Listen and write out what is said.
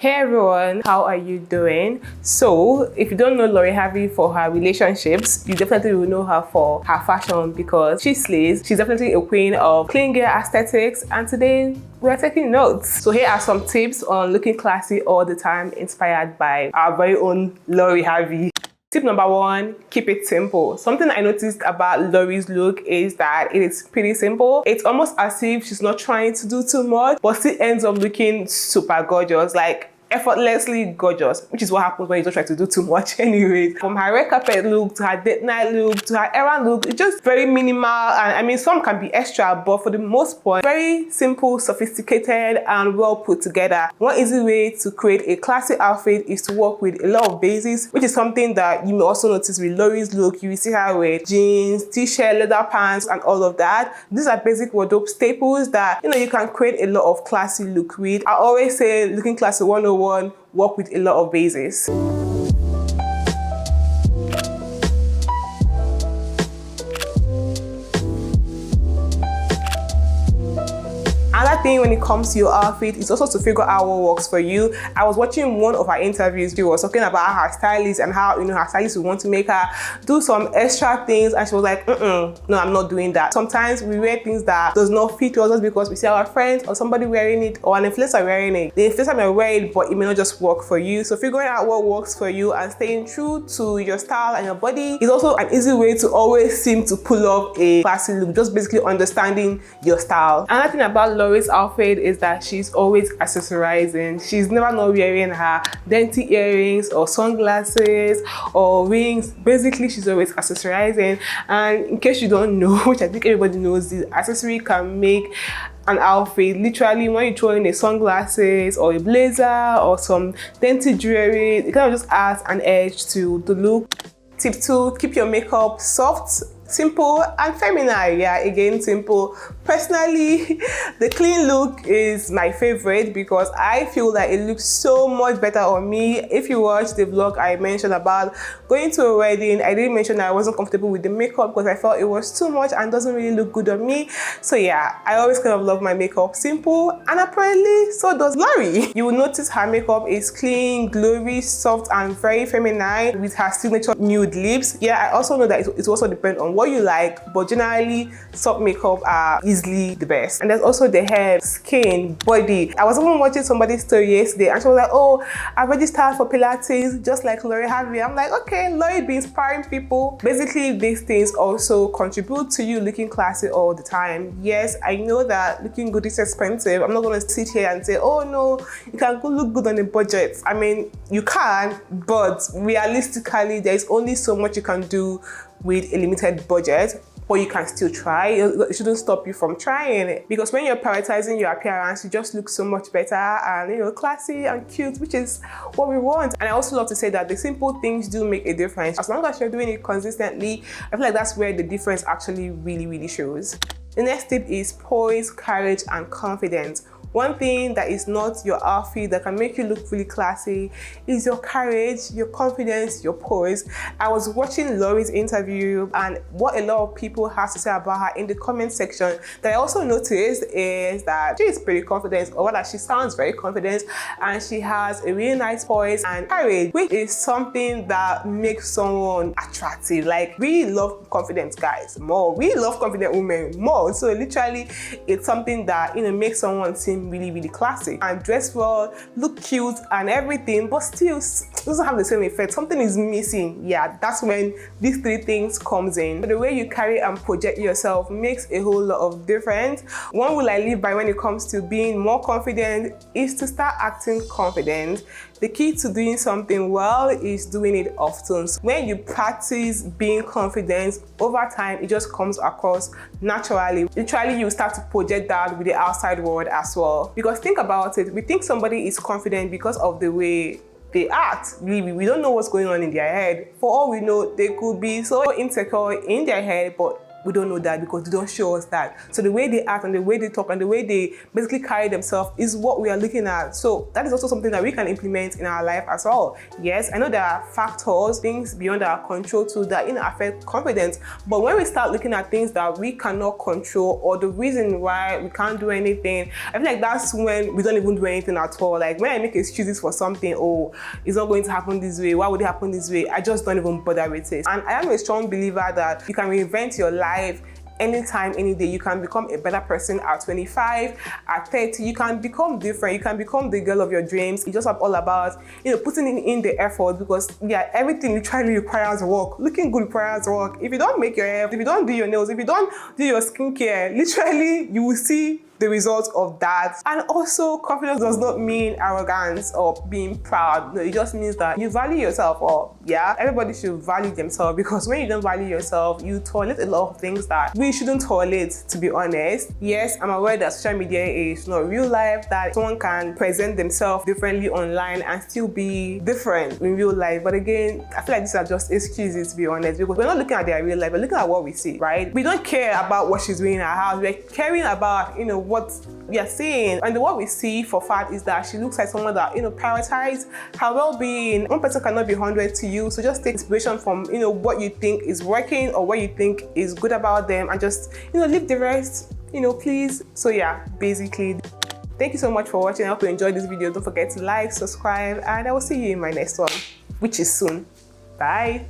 Hey everyone, how are you doing? So, if you don't know Lori Harvey for her relationships, you definitely will know her for her fashion because she slays. She's definitely a queen of clean gear aesthetics, and today we're taking notes. So here are some tips on looking classy all the time, inspired by our very own Lori Harvey. Tip number one, keep it simple. Something I noticed about Lori's look is that it is pretty simple. It's almost as if she's not trying to do too much, but still ends up looking super gorgeous, like effortlessly gorgeous, which is what happens when you don't try to do too much anyway. From her red carpet look to her date night look to her errand look, it's just very minimal. And I mean, some can be extra, but for the most part, very simple, sophisticated, and well put together. One easy way to create a classy outfit is to work with a lot of basics, which is something that you may also notice with Lori's look. You will see her with jeans, t-shirt, leather pants, and all of that. These are basic wardrobe staples that you can create a lot of classy look with. I always say looking classy 101, work with a lot of basics. Another thing when it comes to your outfit is also to figure out what works for you. I was watching one of her interviews. She was talking about her stylist and how her stylist would want to make her do some extra things, and she was like, no, I'm not doing that. Sometimes we wear things that does not fit us just because we see our friends or somebody wearing it or an influencer wearing it. The influencer may wear it, but it may not just work for you. So figuring out what works for you and staying true to your style and your body is also an easy way to always seem to pull off a classy look, just basically understanding your style. Another thing about Lori's outfit is that she's always accessorizing. She's never not wearing her dainty earrings or sunglasses or rings. Basically, she's always accessorizing. And in case you don't know, which I think everybody knows, the accessory can make an outfit. Literally, when you throw in a sunglasses or a blazer or some dainty jewelry, it kind of just adds an edge to the look. Tip 2, keep your makeup soft, simple, and feminine. Yeah, again, simple. Personally, the clean look is my favorite because I feel that it looks so much better on me. If you watch the vlog I mentioned about going to a wedding, I didn't mention that I wasn't comfortable with the makeup because I felt it was too much and doesn't really look good on me. So yeah, I always kind of love my makeup simple, and apparently so does Lori. You will notice her makeup is clean, glowy, soft, and very feminine with her signature nude lips. Yeah, I also know that it also depends on what you like, but generally soft makeup are easily the best. And there's also the hair, skin, body. I was even watching somebody's story yesterday and she was like, oh, I registered for Pilates just like Lori Harvey. I'm like, okay, Lori be inspiring people. Basically, these things also contribute to you looking classy all the time. Yes, I know that looking good is expensive. I'm not going to sit here and say, oh no, you can look good on a budget. I mean, you can, but realistically, there's only so much you can do with a limited budget, but you can still try. It shouldn't stop you from trying it, because when you're prioritizing your appearance, you just look so much better and classy and cute, which is what we want. And I also love to say that the simple things do make a difference. As long as you're doing it consistently, I feel like that's where the difference actually really shows. The next tip is poise, courage, and confidence. One thing that is not your outfit that can make you look really classy is your courage, your confidence, your poise. I was watching Lori's interview, and what a lot of people have to say about her in the comment section that I also noticed is that she is pretty confident, or rather she sounds very confident, and she has a really nice poise and courage, which is something that makes someone attractive. Like, we love confident guys more, we love confident women more. So literally, it's something that makes someone seem really classy and dress well, look cute and everything, but still doesn't have the same effect. Something is missing. Yeah, that's when these three things comes in. The way you carry and project yourself makes a whole lot of difference. One rule I live by when it comes to being more confident is to start acting confident. The key to doing something well is doing it often. So when you practice being confident, over time, it just comes across naturally. Literally, you start to project that with the outside world as well. Because think about it, we think somebody is confident because of the way they act. Really, we don't know what's going on in their head. For all we know, they could be so insecure in their head, but we don't know that because they don't show us that. So the way they act and the way they talk and the way they basically carry themselves is what we are looking at. So that is also something that we can implement in our life as well. Yes, I know there are factors, things beyond our control too that affect confidence. But when we start looking at things that we cannot control or the reason why we can't do anything, I feel like that's when we don't even do anything at all. Like when I make excuses for something, oh, it's not going to happen this way, why would it happen this way? I just don't even bother with it. And I am a strong believer that you can reinvent your life anytime, any day. You can become a better person at 25, at 30. You can become different. You can become the girl of your dreams. It's just all about, putting in the effort, because yeah, everything literally requires work. Looking good requires work. If you don't make your hair, if you don't do your nails, if you don't do your skincare, literally you will see the results of that. And also, confidence does not mean arrogance or being proud. No, it just means that you value yourself. Or yeah, everybody should value themselves, because when you don't value yourself, you tolerate a lot of things that we shouldn't tolerate, to be honest. Yes, I'm aware that social media is not real life, that someone can present themselves differently online and still be different in real life. But again, I feel like these are just excuses, to be honest, because we're not looking at their real life, we're looking at what we see, right? We don't care about what she's doing in her house. We're caring about, what we are seeing. And what we see for fact is that she looks like someone that, prioritizes her well-being. One person cannot be 100 to you, so just take inspiration from, what you think is working or what you think is good about them, and just, leave the rest, please. So yeah, basically, thank you so much for watching. I hope you enjoyed this video. Don't forget to like, subscribe, and I will see you in my next one, which is soon. Bye.